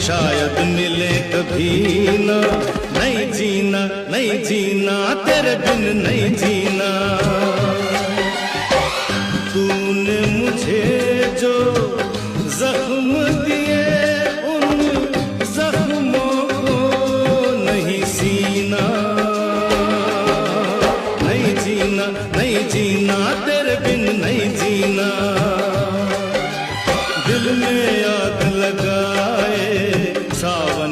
शायद मिले कभी ना। नहीं जीना, नहीं जीना, तेरे बिन नहीं जीना। तूने मुझे जो जख्म दिए उन जख्मों को नहीं सीना। नहीं जीना, नहीं जीना, तेरे बिन नहीं जीना। दिल में आग लगाए सावन